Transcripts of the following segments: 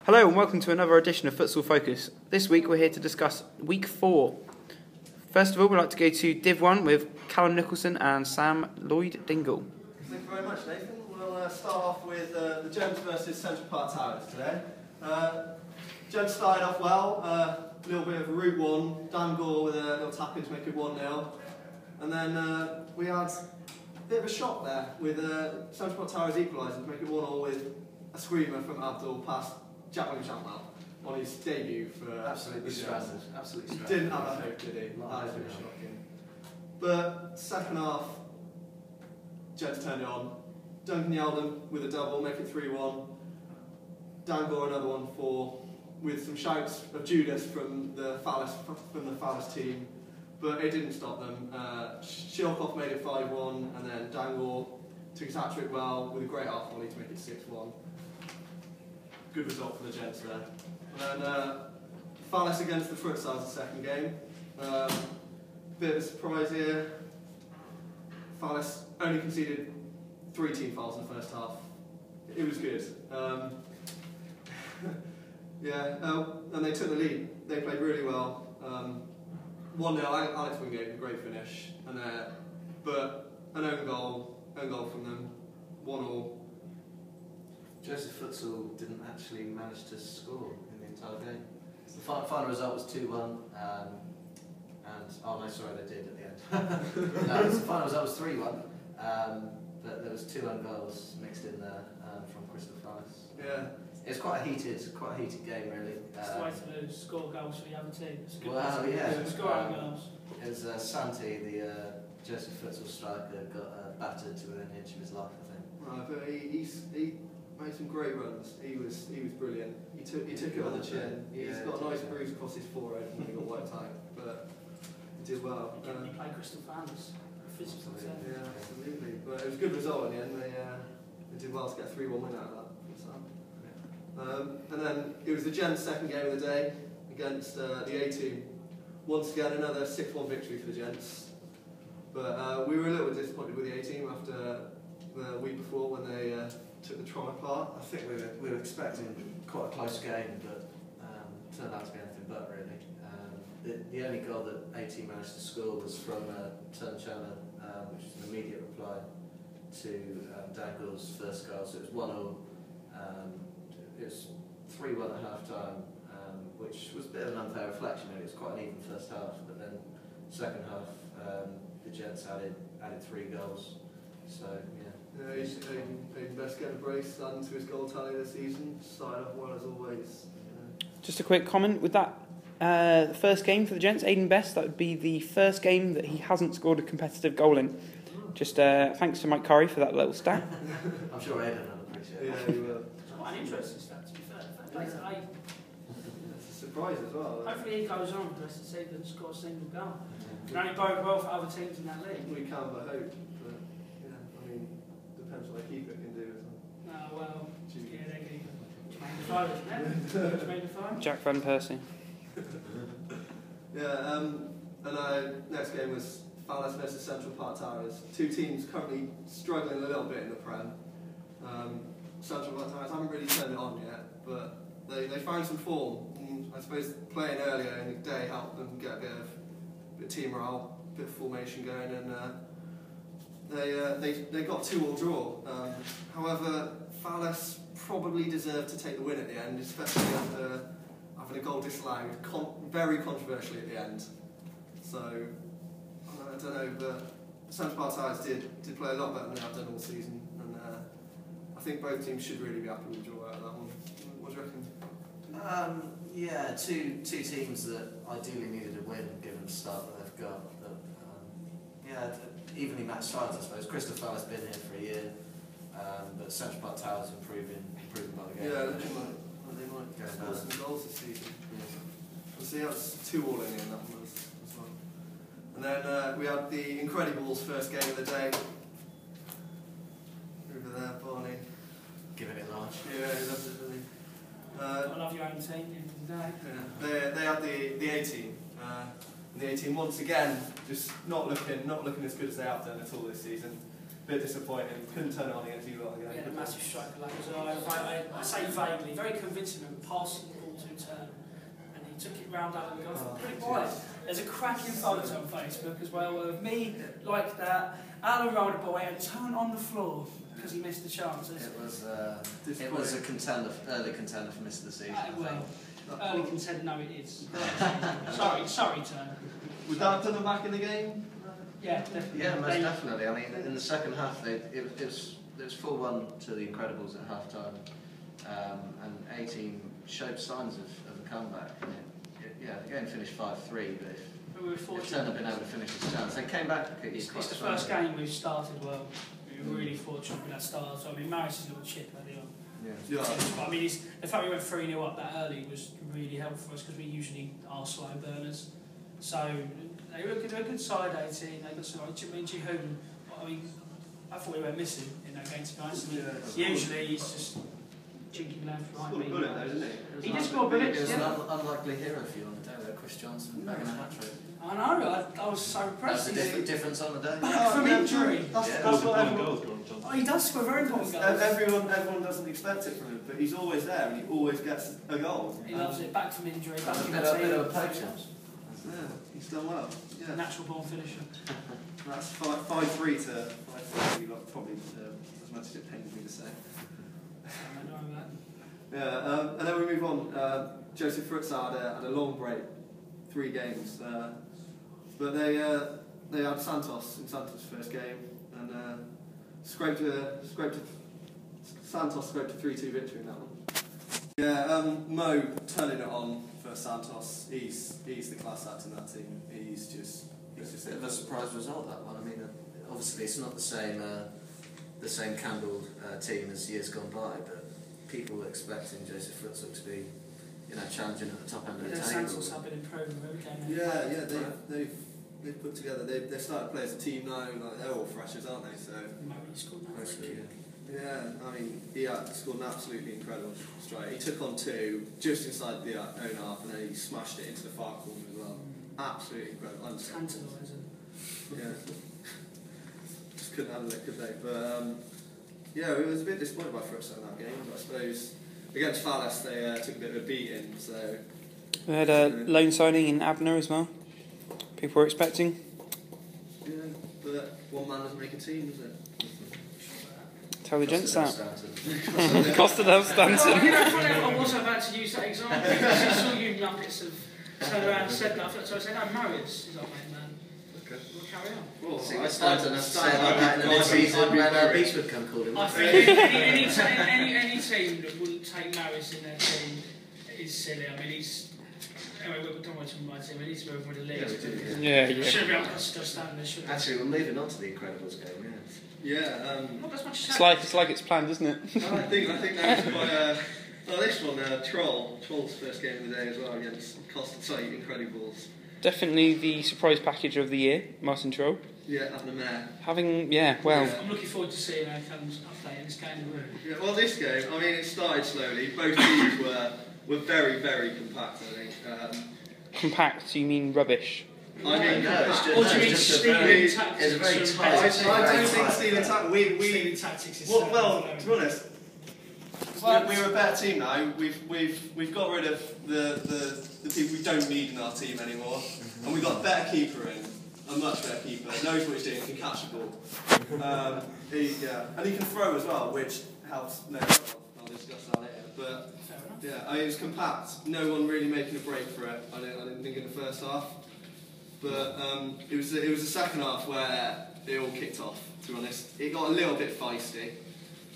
Hello and welcome to another edition of Futsal Focus. This week we're here to discuss Week 4. First of all, we'd like to go to Div 1 with Calum, Nicholson and Sam Lloyd Dingle. Thank you very much, Nathan. We'll start off with the Gents versus Central Park Towers today. Gents started off well, a little bit of a route one, Dingle with a little tap in to make it 1-0. And then we had a bit of a shock there with Central Park Towers equalising to make it 1-0 with a screamer from Abdul past Jacqueline Champwell on his debut for absolutely stranded. Absolutely stranded. Didn't have a hope, did he? That was a bit shocking. But second half, Gents turned it on. Duncan Yaldon with a double, make it 3-1. Dangle another one with some shouts of Judas from the Fallis team, but it didn't stop them. Shilkoff made it 5-1, and then Dangle took his hat-trick well with a great half volley to make it 6-1. Good result for the Gents there. And then Fallis against the Futsal the second game. Bit of a surprise here. Fallis only conceded 3 team fouls in the first half. It was good. And they took the lead. They played really well. 1-0, Alex Wingate, a great finish. But an own goal from them. 1-1. Joseph Futsal didn't actually manage to score in the entire game. The final result was 2-1, oh no, sorry, they did at the end. No, the final result was 3-1, but there was 2 own goals mixed in there from Crystal Fallis. Yeah, it's quite a heated game, really. It's the way to lose, score goals for the other team. Well, yeah. Score goals. It was Santi, the Joseph Futsal striker, got battered to within an inch of his life, I think. Right, but he made some great runs. He was brilliant. He took it on the chin. He's got a nice bruise across his forehead when he got wiped out, but he did well. He played Crystal Fans. Yeah, absolutely. But it was a good result in the end. They did well to get a 3-1 win out of that. And then it was the Gents' second game of the day against the A team. Once again, another 6-1 victory for the Gents. But we were a little bit disappointed with the A team after the week before when they took the Tron apart. I think we were expecting quite a close game, but turned out to be anything but, really. The only goal that A-team managed to score was from Turn Chandler, which was an immediate reply to Dangle's first goal. So it was 1-0. It was 3-1 at half-time, which was a bit of an unfair reflection. It was quite an even first half, but then second half, the Gents added 3 goals. So, yeah. Yeah, Aiden Best getting a brace, adding to his goal tally this season. Started off well as always. Just a quick comment with that. The first game for the Gents, Aiden Best, that would be the first game that he hasn't scored a competitive goal in. Just thanks to Mike Curry for that little stat. I'm sure Aiden will appreciate it. Yeah, he will. It's quite an interesting stat, to be fair. It's a surprise as well. Hopefully he goes on for the rest of the season and scores a single goal. It only bode well for other teams in that league. We can but hope. But yeah, I mean, depends what the keeper can do as well. Oh, well, yeah, they can. Jermaine Defoe, isn't it? Jermaine Defoe? Jack Van Persie. Yeah, and next game was Fallis versus Central Park Towers. 2 teams currently struggling a little bit in the Prem. Central Park Towers haven't really turned it on yet, but they found some form. And I suppose playing earlier in the day helped them get a bit of team morale, a bit of formation going, and they got 2-2 draw. However, Fallis probably deserved to take the win at the end, especially after having a goal disallowed, very controversially at the end. So, I don't know, but Central Park Towers did play a lot better than they have done all season, and I think both teams should really be happy with the draw out of that one. What do you reckon? Yeah, two teams that ideally needed a win given the start that they've got. But, evenly matched sides, I suppose. Crystal Fallis has been here for a year, but Central Park Towers improving by the game. Yeah, they might score some goals this season. Yeah. We'll see how it's 2-2 in that one as well. And then we had the Incredibles' first game of the day. Over there, Barney. Giving it large. Yeah, he loves it, doesn't he? I love your own team today. Yeah. They had the A team. The A team once again just not looking as good as they have done at all this season. bit disappointing. Couldn't turn it on against you lot again. We had a massive strike like as well. I say vaguely, very convincing of passing the ball to turn. And he took it round out and got pretty quiet. There's a cracking photo on Facebook as well of me like that. Alan rolled a ball and turned on the floor because he missed the chances. It was a early contender for miss of the season. Early contender, no, it is. sorry, Turn. Was that done back in the game? Yeah, definitely. Yeah, most definitely. I mean, in the second half, it was 4-1 to the Incredibles at half time, and 18 showed signs of a comeback. The game finished 5-3, but if Turn had been able to finish his chance, they came back. It's the first game we've started well. We were really fortunate with that start. So I mean, Maris' little chip early on. Yeah. I mean, the fact we went 3-0 up that early was really helpful for us because we usually are slow burners. So they were a good side, 18. They got some like Jihoon. I mean, I thought we were missing in that game, to be honest. I mean, usually he's just jinking left, right. Scored a bullet though, didn't he? He did score bullets. It was an unlikely hero for you on the day there, Chris Johnson bagging a hat-trick. I know. I was so impressed. That's the difference on the day. Back from injury. That's what everyone. Oh, he does score very important goals. Everyone doesn't expect it from him, but he's always there and he always gets a goal. He loves it. Back from injury. Back A from bit of a poacher. Yeah, he's done well. Yeah. Natural born finisher. That's 5-3 to 5-3. You got probably as much as it pains me to say. I know that. Yeah, and then we move on. Joseph Futsal had a long break, 3 games, but they had Santos in Santos' first game and Santos scraped a 3-2 victory in that one. Yeah, Mo turning it on for Santos. He's the class act in that team. He's just a bit of a surprise result, that one. I mean, obviously it's not the same Campbell team as years gone by, but people were expecting Joseph Futsal to be, challenging at the top end of the table. Santos have been improving every game. Yeah, they've put together. They've started to play as a team now. Like they're all freshers, aren't they? So Mostly, yeah. I mean, he scored an absolutely incredible strike. He took on 2 just inside the own half, and then he smashed it into the far corner as well. Absolutely incredible. Tantalising. Yeah. Just couldn't handle it, could they? But yeah, we was a bit disappointed by Futsal in that game. But I suppose against Fallas they took a bit of a beating. So we had a loan signing in Abner as well. People were expecting. Yeah, but one man doesn't make a team, does it? Tell the gents that. Stanton. Costed us Stanton. I was about to use that example because I saw you nuggets have turned around and said that. So I said, no, Marius is our main man. Okay. We'll carry on. Well, See what Stanton has to say about that in the mid-season when Beachwood come calling. I think any team that wouldn't take Marius in their team is silly. I mean, he's... Anyway, we don't want to talk about my team. We need to move over the leagues. Yeah. Should be on standing. Actually, we're moving on to the Incredibles game, yeah. Not as much It's like it's planned, isn't it? I think that was quite. This one, Troll's first game of the day as well against Incredibles. Definitely the surprise package of the year, Martin Troll. Yeah, having a mare. I'm looking forward to seeing how Calum's play in this game. Yeah, well, this game, I mean, it started slowly. Both teams were very, very compact, I think. Compact, you mean rubbish? I mean, no, it's a very tight. I don't think stealing tactics. Stealing tactics is well, to be honest, we're a better team now. We've got rid of the people we don't need in our team anymore, and we've got a better keeper in, a much better keeper. Knows what he's doing, can catch the ball. And he can throw as well, which helps. No, I'll discuss that later. But yeah, it was compact. No one really making a break for it. I didn't think in the first half. But it was the second half where it all kicked off, to be honest. It got a little bit feisty.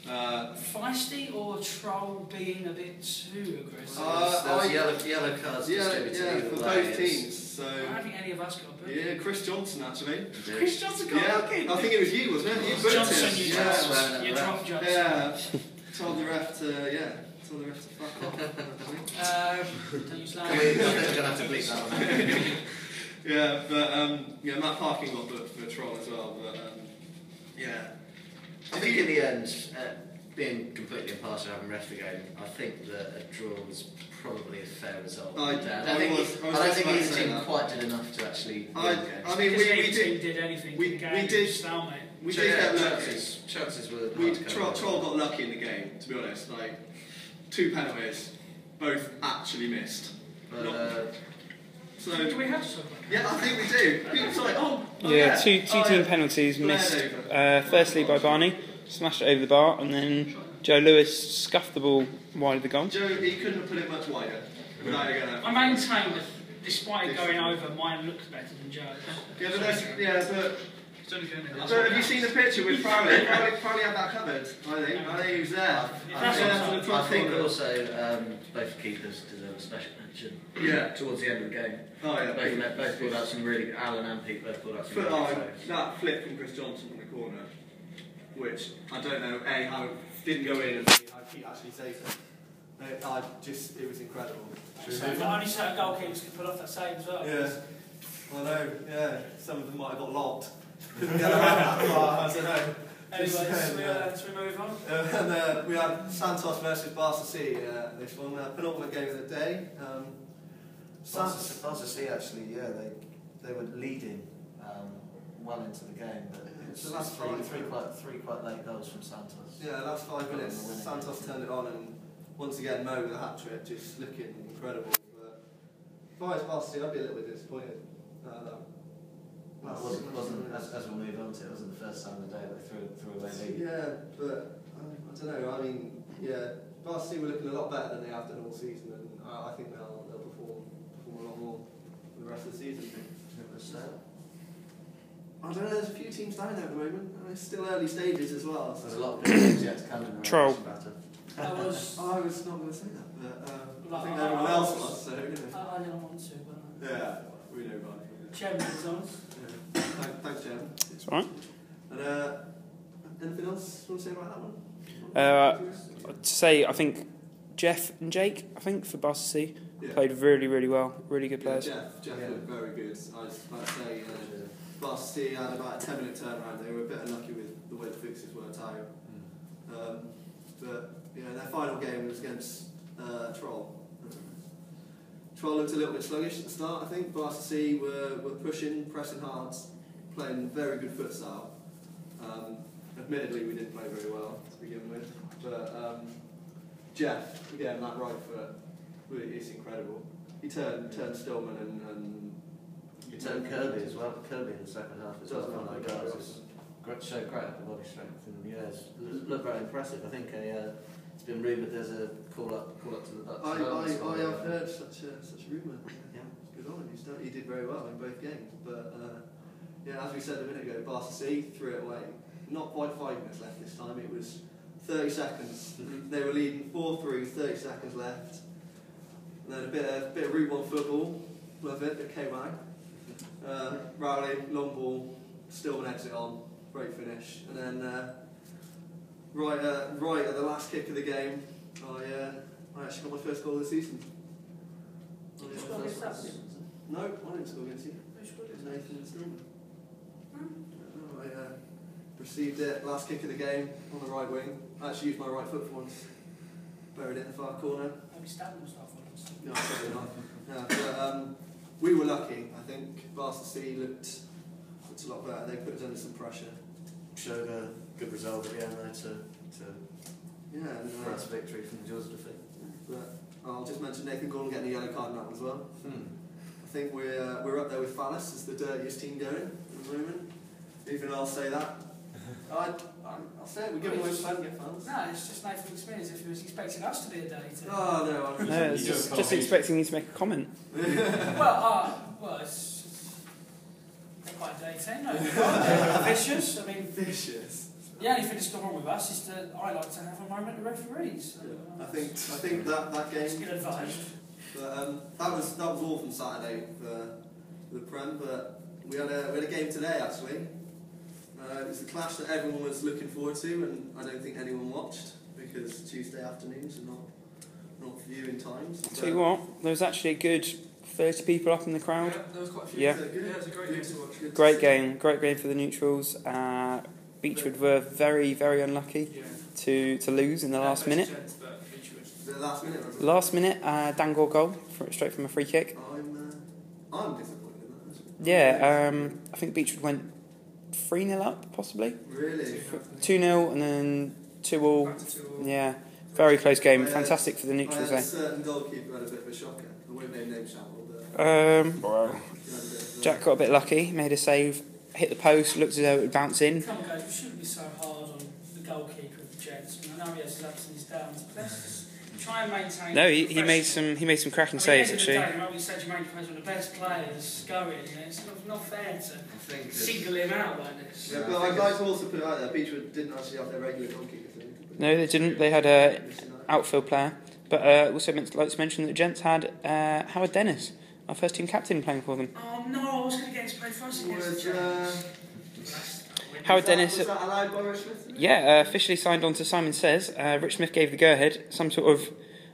Feisty or Troll being a bit too aggressive? Those yellow cards distributed for both teams. So I don't think any of us got a book. Yeah, Chris Johnson actually. Chris Johnson got a booking? I think it was you, wasn't it? You Johnson, you drunk Johnson. Yeah. Told the ref to fuck off. Don't use that. We're going to have to bleep that one. Yeah, but Matt Parkin got booked for a Troll as well. But I think in the end, being completely impartial, having ref the game, I think that a draw was probably a fair result. I don't think either team quite did enough to actually win the game. I mean, we did anything. We did stalemate. We did get lucky. Chances were. Troll got lucky in the game, to be honest. Like 2 penalties, both actually missed. So do we have to? Yeah, I think we do. Sorry, two team penalties missed. Firstly by Barney, smashed it over the bar, and then Joe Lewis scuffed the ball wide of the goal. Joe, he couldn't have put it much wider. I maintain that despite it going over, mine looks better than Joe's. But have you seen the picture with Crowley? Crowley had that covered. I think he was there. I think also both keepers deserve a special mention. Yeah. Towards the end of the game. Oh yeah. Both pulled out some really. Alan and Pete both pulled out some. That flip from Chris Johnson in the corner, which I don't know how it didn't go in and B, how Pete actually saved it. It was incredible. Only certain goalkeepers can pull off that save as well. Yeah. I know. Yeah. Some of them might have got locked. Couldn't get around that far. I don't know. Anyway, should we move on? And we had Santos versus Barca C. This one, penultimate game of the day. Barca C actually, they were leading well into the game, but it's the last three quite late goals from Santos. Yeah, last 5 minutes, Santos turned it on, and once again Mo with a hat trick, just looking incredible. But if I was Barca C, I'd be a little bit disappointed. Wasn't as we move on to it, wasn't the first time of the day they threw away lead. Yeah, but I don't know. I mean, Barca were looking a lot better than they have done all season, and I think they'll perform a lot more for the rest of the season. I don't know. There's a few teams down there at the moment. It's still early stages as well. So. There's a lot of big teams yet to come in. Troll. I was not going to say that, but I think everyone else was. So I didn't want to, but yeah, we know about it. Chairman is on. Thanks, Chairman. It's alright. And anything else you want to say about that one? To say, I think Jeff and Jake, for Barca C, played really, really well. Really good players. Jeff looked very good. I was about to say, Barca C had about a 10-minute turnaround. They were a bit unlucky with the way the fixes worked out. But their final game was against Troll. Troll looked a little bit sluggish at the start, I think. Barca C were pushing, pressing hard, playing very good futsal. Admittedly, we didn't play very well to begin with. But Jeff, again, that right foot, really is incredible. He turned Stillman and he turned Kirby as well. Kirby in the second half as well. Showed great upper body strength, and looked very impressive. I think it's been rumoured there's a call up to the Dutch. I have heard such a rumour. Yeah, it's good on him. He did very well in both games. But as we said a minute ago, Barca C threw it away. Not quite 5 minutes left this time. It was 30 seconds. Mm-hmm. They were leading 4-3, 30 seconds left. And then a bit of Route 1 football. Love it. Bit K-Mag. Rowley, long ball, Stillman exit on. Great finish. And then right at the last kick of the game, I actually got my first goal of the season. Did you score against us? No, I didn't score against you. Who scored against Nathan and Stillman. I received it, last kick of the game, on the right wing. I actually used my right foot for once. Buried it in the far corner. Maybe stabbed him stuff on us. No, probably not. But we were lucky, I think. Barca C looked a lot better. They put us under some pressure. Showed a good result at the end there to for us victory from the jaws of defeat. But I'll just mention Nathan Gordon getting a yellow card in that one as well. I think we're up there with Fallis as the dirtiest team going at the moment. Even I'll say that. I'll say it. We're giving away plenty of fans. No, it's just Nathan looks to me as if he was expecting us to be a dirty team. Oh no, No, it's just expecting you to make a comment. Well, it's they're quite a dirty team. No, they're vicious. I mean, vicious. The only thing that's gone wrong with us is that I like to have a moment of referees. I think that game. It's good advice. But that was all from Saturday for the Prem. But we had a game today actually. It was a clash that everyone was looking forward to, and I don't think anyone watched because Tuesday afternoons are not viewing times. I'll tell you what, there was actually a good 30 people up in the crowd. Yeah, there was quite a few. Yeah, It was a great game to watch. Great game for the neutrals. Beechwood were very, very unlucky to lose in the last minute. The last minute. Last minute, Dingle goal straight from a free kick. I'm disappointed in that. Yeah, I think Beechwood went 3-0 up, possibly. Really? 2-0 and then 2-all. Back to 2-2. Yeah, very close game. Fantastic for the neutrals I had there. a certain goalkeeper had a bit of a shocker. I won't name shamble, but Well, he had a bit of a- Jack got a bit lucky, made a save, hit the post, looked as though it would bounce in. Come on, guys, we shouldn't be so hard on the goalkeeper of the Jets. I know he has his ups and his downs, but let's just try and maintain. No, he made some cracking saves actually. Like we said, Jermaine Fraser, one of the best players going. You know, it's not fair to think single him out like this. Yeah, but I'd like to also put it out there, Beechwood didn't actually have their regular goalkeeper. So No, they didn't. They had a outfield player. But also like to mention that the Gents had Howard Dennis, our first team captain, playing for them. Oh no, I was going to get his play for us against the Jets. Howard Dennis. Was that allowed by Rich Smith? Yeah, officially signed on to Simon Says. Rich Smith gave the go-ahead. Some sort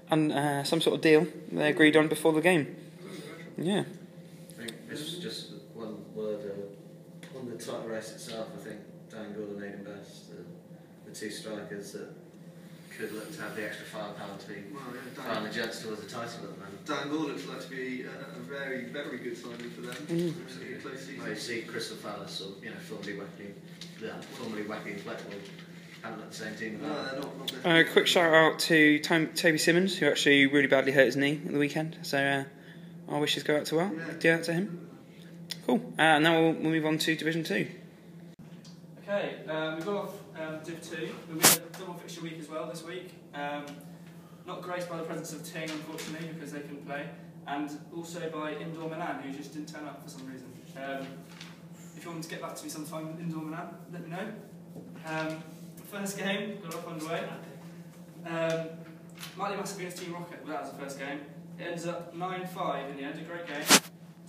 of deal they agreed on before the game. Yeah. I think this was just one word on the title race itself. I think Dingle and Aiden Best, the two strikers that could look to have the extra firepower to be firing the Jets towards the title at the moment. Dingle looks like to be a very, very good signing for them. Really close season. Well, you see Crystal Palace, or formerly Wacky and Fleckwood, haven't looked the same team. No, they're not Quick shout out to Toby Simmons, who actually really badly hurt his knee at the weekend. So our wishes go out to do that to him. Cool. Now we'll move on to Division 2. Okay, we've got off Div 2. We had a double fixture week as well this week. Not graced by the presence of Ting, unfortunately, because they couldn't play, and also by Indoor Milan, who just didn't turn up for some reason. If you want to get back to me sometime, Indoor Milan, let me know. First game, got off underway. Mighty Massive against Team Rocket, well, that was the first game. It ends up 9-5 in the end, a great game.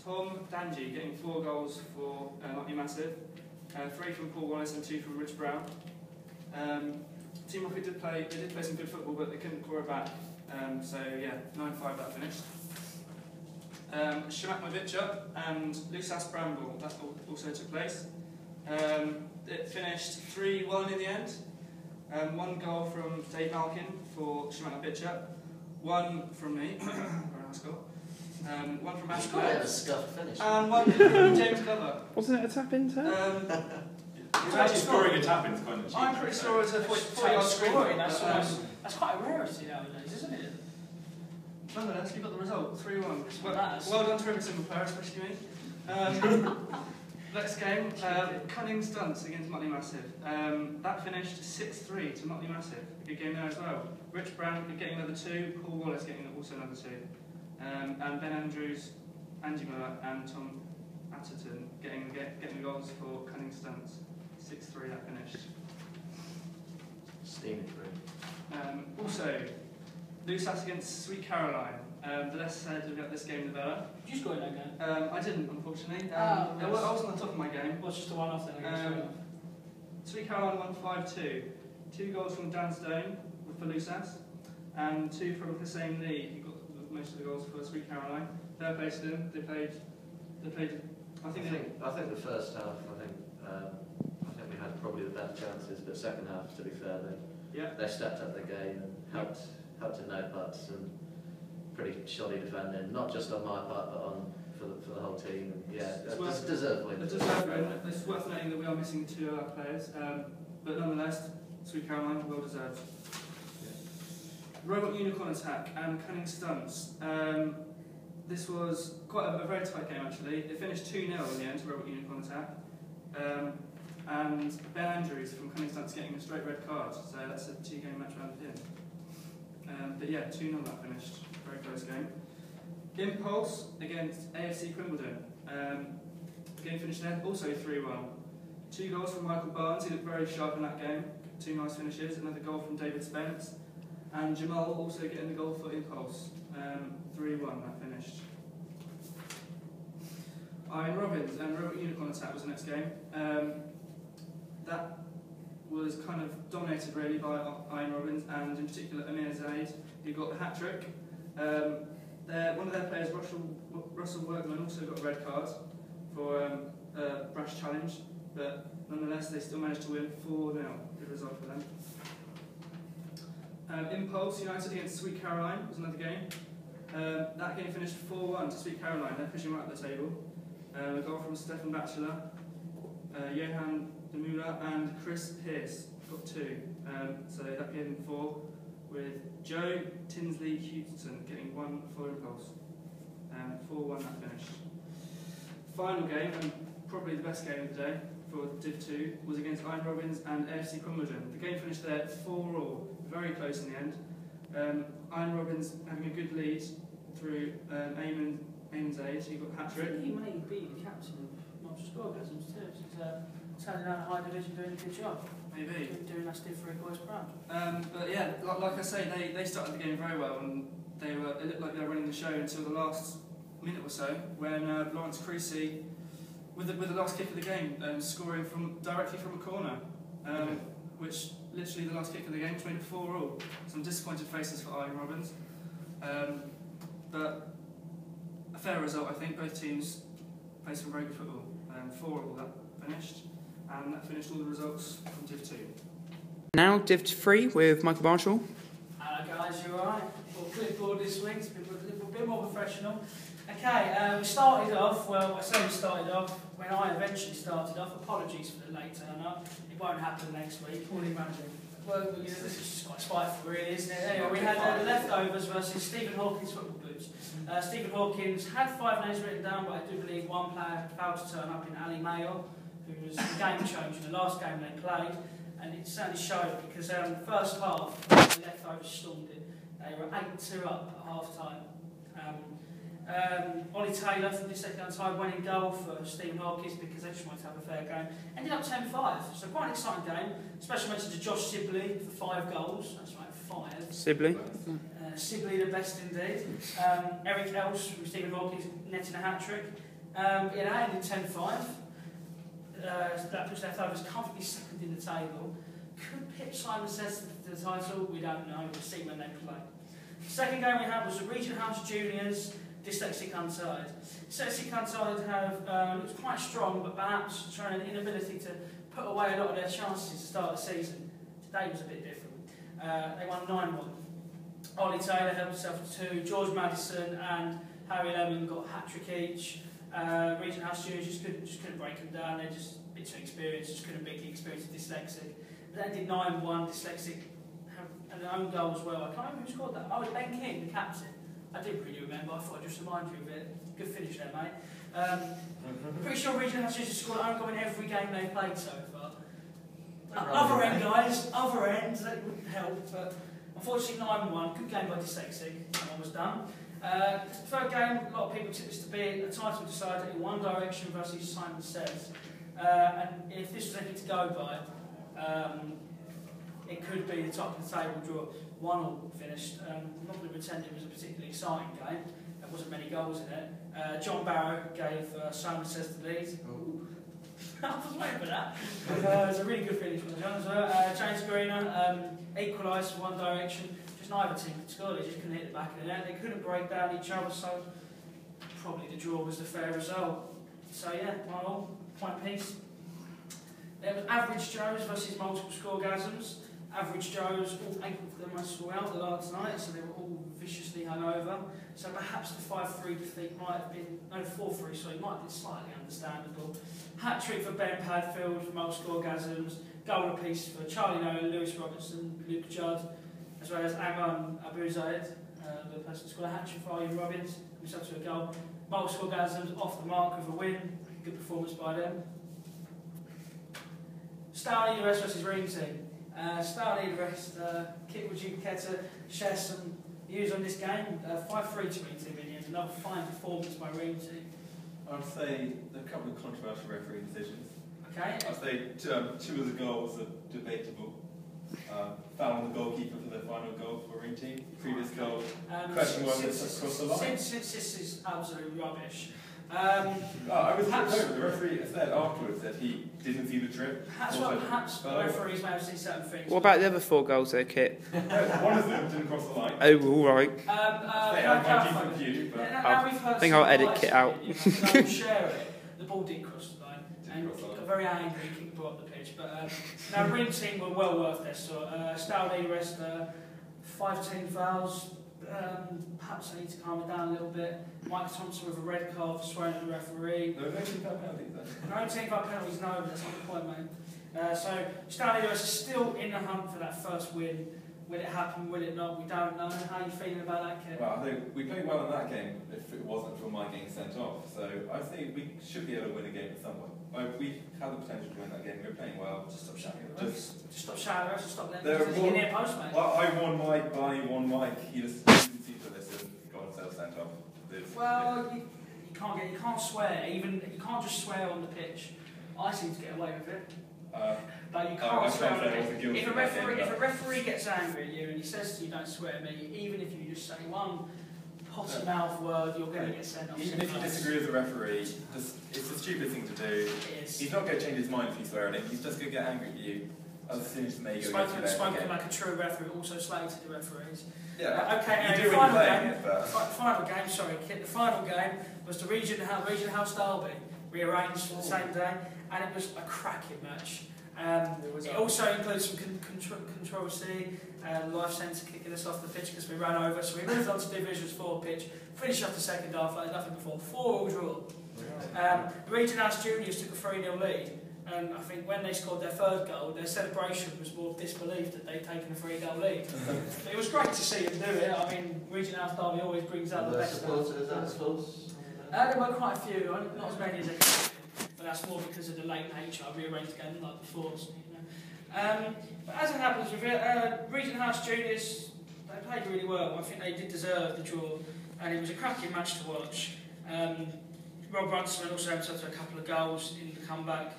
Tom Danji getting 4 goals for Mighty Massive. 3 from Paul Wallace and 2 from Rich Brown. Team Rocket did play some good football, but they couldn't claw it back. So yeah, 9-5 that finished. Shamak and Lusas Bramble, that also took place. It finished 3-1 in the end. 1 goal from Dave Malkin for Shamak 1 from me, very nice goal. 1 from Ash Quite a scuffed finish. and 1 from James Glover. Wasn't it a tap in, It's actually scoring a tap in kind of cheap. I'm pretty sure it's a 4-yard scoring. screen. That's quite a rarity nowadays, isn't it? Nonetheless, you got the result, 3-1. That is. Well done to every single player, especially me. Next game, Cunning Stunts against Motley Massive. That finished 6-3 to Motley Massive. A good game there as well. Rich Brown getting another 2, Paul Wallace getting also another 2. And Ben Andrews, Angie Miller and Tom Atherton getting the goals for Cunning Stunts. 6-3 that finished. Steaming through. Also, Lusas against Sweet Caroline. The less said about this game, the better. Did you score in that game? I didn't, unfortunately. Oh, I was on the top of my game. Well, it's just a one-off then, I guess. Sweet Caroline won 5-2. 2 goals from Dan Stone for Lusas, and 2 from Hussein Lee, who got most of the goals for Sweet Caroline. Fair play to them. They played. I think the first half. I think we had probably the better chances, but second half, to be fair, they stepped up their game and helped in no parts and pretty shoddy defending, not just on my part, but for the whole team. And yeah, deserved win. It's worth noting that we are missing 2 of our players, but nonetheless, Sweet Caroline, well deserved. Robot Unicorn Attack and Cunning Stunts. This was quite a very tight game actually. It finished 2-0 in the end to Robot Unicorn Attack. And Ben Andrews from Cunning Stunts getting a straight red card, so that's a 2-game match round of him. But yeah, 2-0 that finished. Very close game. Impulse against AFC Quimbledon. The game finished there, also 3-1. 2 goals from Michael Barnes, he looked very sharp in that game. 2 nice finishes. Another goal from David Spence. And Jamal also getting the goal for Impulse. 3-1 that finished. Iron Robbins and Robot Unicorn Attack was the next game. That was kind of dominated really by Iron Robbins and in particular Amir Zaid, who got the hat-trick. One of their players, Russell Workman, also got a red card for a brash challenge, but nonetheless they still managed to win 4-0. Good result for them. Impulse United against Sweet Caroline was another game. That game finished 4-1 to Sweet Caroline. They're pushing right up the table. A goal from Stefan Batchelor, Johan Demula and Chris Pearce got 2. So that gave him 4, with Joe Tinsley Hewson getting 1 for Impulse. 4-1 that finished. Final game, and probably the best game of the day for Div 2, was against Iron Robins and AFC Crumbledon. The game finished there 4-4, very close in the end. Iron Robins having a good lead through Eamon's aid, he got a hat-trick. He may be the captain of Monster Scoregasms too. He's turning out a high division, doing a good job. Maybe. Doing us Div 3 boys proud. But yeah, like I say, they started the game very well, and it looked like they were running the show until the last minute or so, when Lawrence Creasy, with the last kick of the game, scoring directly from a corner, which literally the last kick of the game, 24-4. Some disappointed faces for Iron Robins, but a fair result, I think. Both teams played some very good football. 4-4 that finished, and that finished all the results from Div 2. Now Div 3 with Michael Barnshaw. Hello guys, you alright? Well, clipboard this week, it's been a bit more professional. Okay, we started off, well I say we started off, when I eventually started off, apologies for the late turn up, it won't happen next week. Well, this is just quite spiteful really, isn't it? Anyway, we had the leftovers versus Stephen Hawkins football boots. Stephen Hawkins had 5 names written down, but I do believe one player failed to turn up in Ali Mayo, who was the game changer in the last game they played, and it certainly showed because the first half, the leftovers stormed it. They were 8-2 up at half time. Ollie Taylor from the second side went in goal for Stephen Hawkins because they just wanted to have a fair game. Ended up 10-5, so quite an exciting game. Special mention to Josh Sibley for 5 goals. That's right, 5. Sibley. Sibley the best indeed. Eric Else from Stephen Hawkins netting a hat-trick. Yeah, that ended 10-5. That puts leftovers comfortably second in the table. Could Pip Simon says the title? We don't know. We'll see when they play. The second game we had was the Regent House Juniors, Dyslexic Unside. Dyslexic Unside have looked quite strong, but perhaps showing an inability to put away a lot of their chances to start the season. Today was a bit different. They won 9-1. Ollie Taylor helped himself to 2. George Madison and Harry Lemon got a hat-trick each. Regent House Juniors just couldn't break them down. They're just a bit too experienced, just couldn't beat the experience of Dyslexic. But they did 9-1. Dyslexic had an own goal as well. I can't remember who scored that. Oh, it was Ben King, the captain. I didn't really remember. I thought I'd just remind you of it. Good finish there, mate. Pretty sure Regent House Juniors scored an own goal in every game they've played so far. Other end, guys. Other end. That wouldn't help. But unfortunately, 9-1. Good game by Dyslexic. That one was done. Third game, a lot of people tipped this to be a title decider in one direction versus Simon Says. And if this was anything to go by, it could be the top of the table draw. 1-1 finished. I'm not going to pretend it was a particularly exciting game. There wasn't many goals in it. John Barrow gave Simon Says the lead. I was waiting for that. It was a really good finish from John as well. James Greener equalised for one direction. Just neither team could score. They just couldn't hit the back of the net. They couldn't break down each other, so probably the draw was the fair result. So yeah, 1-1, point piece. There was Average Joes versus Multiple Scoregasms. Average Joes, all 8 of them I saw out the last night, so they were all viciously hungover. So perhaps the 5-3 defeat might have been, no 4-3, sorry, might have been slightly understandable. Hat-trick for Ben Padfield from Multiple Scoregasms. Goal apiece for Charlie Nolan, Lewis Robertson, Luke Judd, as well as Amon Abu Zaid, the person who scored a hat-trick for Iron Robins, who's up to a goal. Multiple Scoregasms off the mark with a win. Good performance by them. Star Leader versus Ream Team. Star Leader Rest, Kit, would you care to share some views on this game? 5-3 to Ream Team in the end, another fine performance by Ream Team. I'd say a couple of controversial referee decisions. Okay. I'd say 2 of the goals are debatable. Foul on the goalkeeper for the final goal for Ring Team. Previous goal, question whether it's across the line. Since this is absolute rubbish. I was over. The referee said afterwards that he didn't see the trip. Perhaps the referees may have seen certain things. What about the other 4 goals there, Kit? One of them didn't cross the line. Oh, all right. I think I'll edit Kit out. I'll share it. The ball did cross the line. And got very angry, kicked the ball up the pitch. But now, Rim Team were well worth their sort. Style Leader Rest, 5 team fouls. Perhaps I need to calm it down a little bit. Mike Thompson with a red card for swearing at the referee. No team foul penalties then? No team foul penalties, no, that's not the point, mate. So Stanley Lewis is still in the hunt for that first win. Will it happen? Will it not? We don't know. How are you feeling about that, Kit? Well, I think we played well in that game if it wasn't for my getting sent off. So I think we should be able to win a game at some point. We had the potential to win that game. We were playing well. Just stop shouting at the refs. Just stop shouting at the refs and stop letting them get near post, mate. Well, I won Mike, Barney won Mike. He just didn't seem to listen. Got himself sent off. Well, you can't swear. Even you can't just swear on the pitch. I seem to get away with it. But you can't swear on the pitch. If a referee gets angry at you and he says to you, "Don't swear at me," even if you just say one potty mouth word, you're going to get sent off. Even if you disagree with the referee, it's the stupid thing to do. It is. He's not going to change his mind if you swear at him. He's just going to get angry at you. As soon as maybe spoken like a true referee, also slated the referees. Yeah. Okay. You do when you're playing it, but final game. Sorry, Kit. The final game was the Region House Derby, rearranged for the same day, and it was a cracking match. It also includes some controversy. Life Centre kicking us off the pitch because we ran over, so we moved on to Division 4 pitch. Finished off the second half like nothing before. 4-4 draw. Region House Juniors took a 3-0 lead. And I think when they scored their third goal, their celebration was more disbelief that they'd taken a 3-goal lead. It was great to see them do it. I mean, Region House Derby always brings out the best. There were quite a few, not as many as they could, but that's more because of the late nature. I rearranged the game like before. So, but as it happens with it, Region House Juniors, they played really well. I think they did deserve the draw, and it was a cracking match to watch. Rob Brunson also had a couple of goals in the comeback.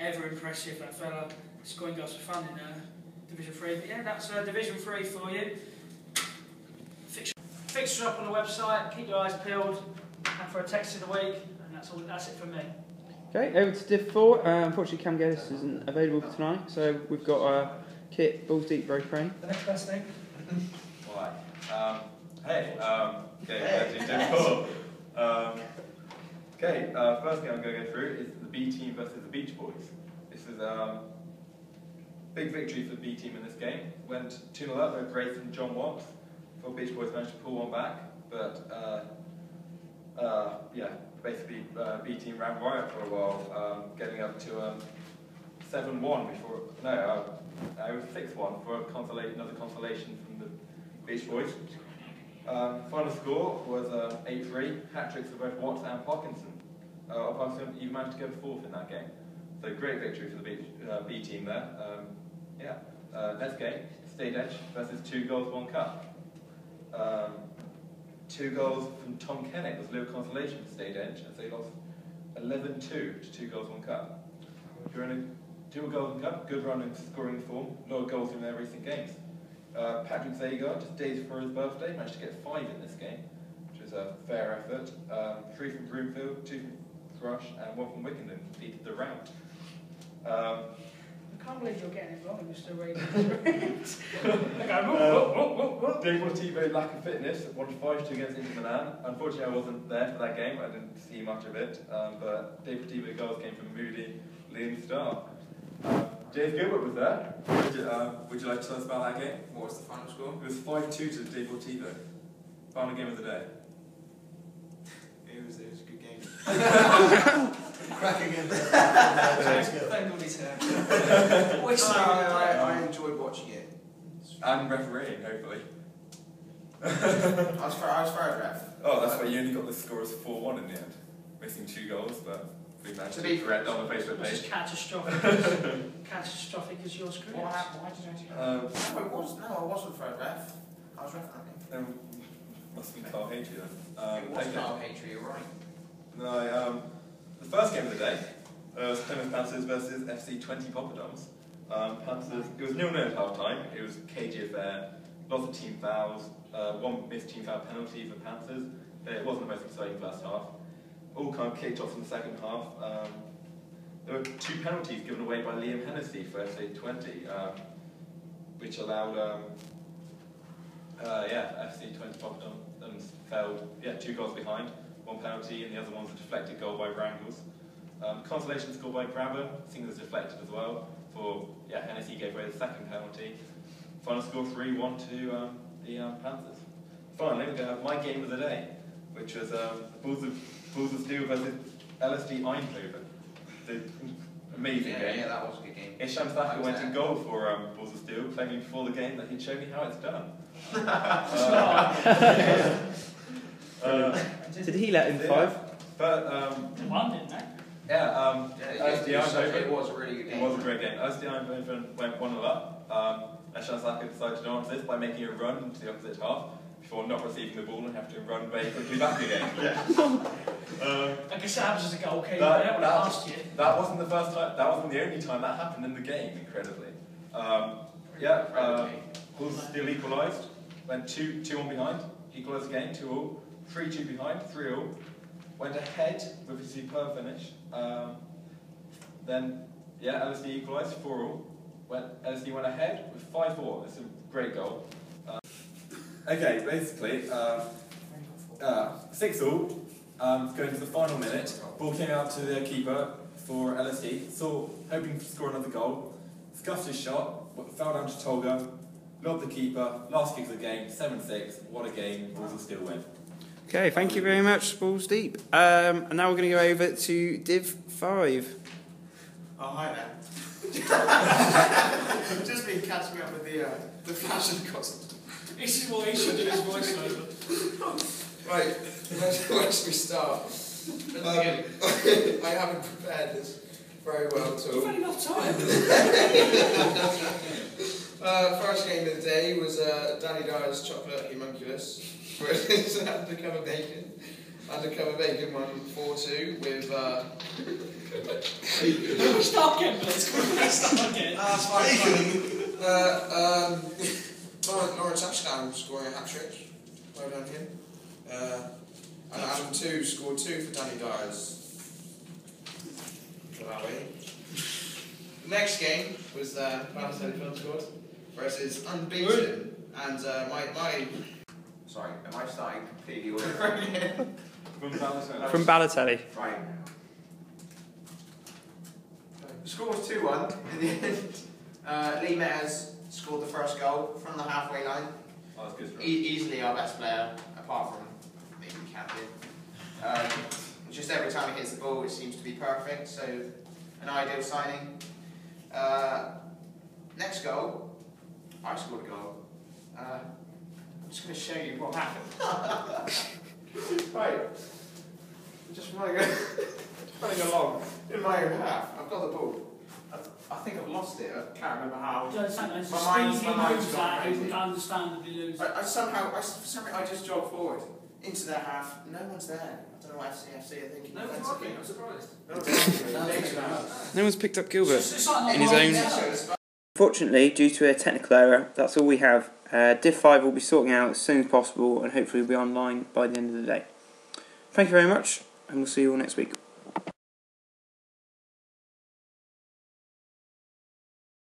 Ever impressive, that fella. Scoring goals for fun in Division 3. But yeah, that's Division 3 for you. Fixtures up on the website. Keep your eyes peeled. And for a text of the week. And that's it from me. Okay, over to Div 4. Unfortunately, Cam Geddes isn't available for tonight, so we've got Kit, Balls Deep, Beaupré. The next best thing. Right. Okay, Div 4. Okay, first thing I'm going to go through is the B team versus the Beach Boys. This is a big victory for the B team in this game. Went 2-0 up with Grace and John Watts. The Beach Boys managed to pull one back, but basically B team ran riot for a while, getting up to 7-1 before. No, it was 6-1 for another consolation from the Beach Boys. Final score was 8-3. Hat-tricks for both Watts and Parkinson. Parkinson even managed to go fourth in that game. So great victory for the B team there. Next game, State Edge versus 2 goals, 1 cup. 2 goals from Tom Kennett was a little consolation for State Edge as they lost 11-2 to 2 goals, 1 cup. During a dual goals, 1 cup, good run in scoring form, a lot of goals in their recent games. Patrick Zagar, just days before his birthday, managed to get 5 in this game, which was a fair effort. 3 from Broomfield, 2 from Thrush, and 1 from Wickenden completed the round. I can't believe you're getting it wrong and you're still reading Deportivo, lack of fitness, won 5-2 against Inter Milan. Unfortunately, I wasn't there for that game, I didn't see much of it, but Deportivo goals came from Moody, Liam Starr. James Gilbert was there. Would you like to tell us about that game? What was the final score? It was 5-2 to Deportivo. Final game of the day. It was a good game. Cracking in there. Thank God he's here. I enjoyed watching it. And refereeing, hopefully. I was fair ref. Oh, that's why you only got the score as 4-1 in the end. Missing 2 goals, but we managed to be correct on the Facebook Which is page. catastrophic as your screen. What happened? Why did I do that? I wasn't fair ref. I was refereeing. Must be Carl Hatry then. It was Carl Hatry, you're right. No, the first game of the day was Plymouth Panthers versus FC 20 Poppadoms. Panthers, it was 0-0 at half time. It was a cagey affair, lots of team fouls, 1 missed team foul penalty for Panthers. It wasn't the most exciting first half. All kind of kicked off in the second half. There were 2 penalties given away by Liam Hennessy for FC 20, which allowed FC 20 Poppadoms fell 2 goals behind. 1 penalty, and the other one's a deflected goal by Wrangles. Consolation score by Grabber, I think it was deflected as well. Hennessy gave away the second penalty. Final score 3-1 to the Panthers. Finally, we're going to have my game of the day, which was Bulls of Steel versus LSD Eindhoven. The amazing game. Yeah, that was a good game. Isham Thacker went in goal for Balls of Steel, claiming before the game that he'd show me how it's done. Did he let in 5? But They won, didn't they? yeah, It was a really good game. It was a great game. As the Eindhoven went 1-0 up, Isham Thacker decided to answer this by making a run into the opposite half before not receiving the ball and having to run very quickly back again. Like I said, I was just a goalkeeper. That last year. That wasn't the first time. That wasn't the only time that happened in the game. Incredibly, Bulls still equalised. Went 2-1 behind. Equalised again, 2-2. 3-2 behind, 3-3. Went ahead with a superb finish. Then LSD equalised 4-4. LSD went ahead with 5-4. It's a great goal. Okay, basically 6-6. Going to the final minute, ball came out to the keeper for LSD, hoping to score another goal, scuffed his shot, fell down to Tolga, lobbed the keeper, last kick of the game, 7-6, what a game, Bulls will still win. Okay, thank you very much, Balls Deep. And now we're going to go over to Div 5. Oh, hi there. I've just been catching up with the fashion costume. This is what he should do his voice over. Right, where should we start? I haven't prepared this very well at all. You've had enough time. First game of the day was Danny Dyer's Chocolate Homunculus versus Undercover Bacon. Undercover Bacon won 4-2 with... Start again, please. Start again. That's fine. Lawrence Ashdown scoring a hat-trick. Well done him. And Adam 2 scored 2 for Danny Dyer's. So that way. The next game was Barnshaw Film Squad versus Unbeaten. And my... Sorry, am I starting completely all over again? From Balotelli. Right. The score was 2-1 in the end. Lee Mears scored the first goal from the halfway line. Oh, that's good. Easily our best player, apart from maybe captain. Just every time he hits the ball, it seems to be perfect. So, an ideal signing. Next goal, I scored a goal. I'm just going to show you what happened. Right. Just running along in my own half. I've got the ball. I think I've lost it. I can't remember how. Don't say that. My mind's He gone knows that. He crazy. would understandably lose. I just jogged forward into their half. No one's there. I don't know what FCFC are thinking. No one's looking, I'm surprised. No one's picked up Gilbert It's like in his own... Unfortunately, due to a technical error, that's all we have. Div 5 will be sorting out as soon as possible and hopefully will be online by the end of the day. Thank you very much, and we'll see you all next week.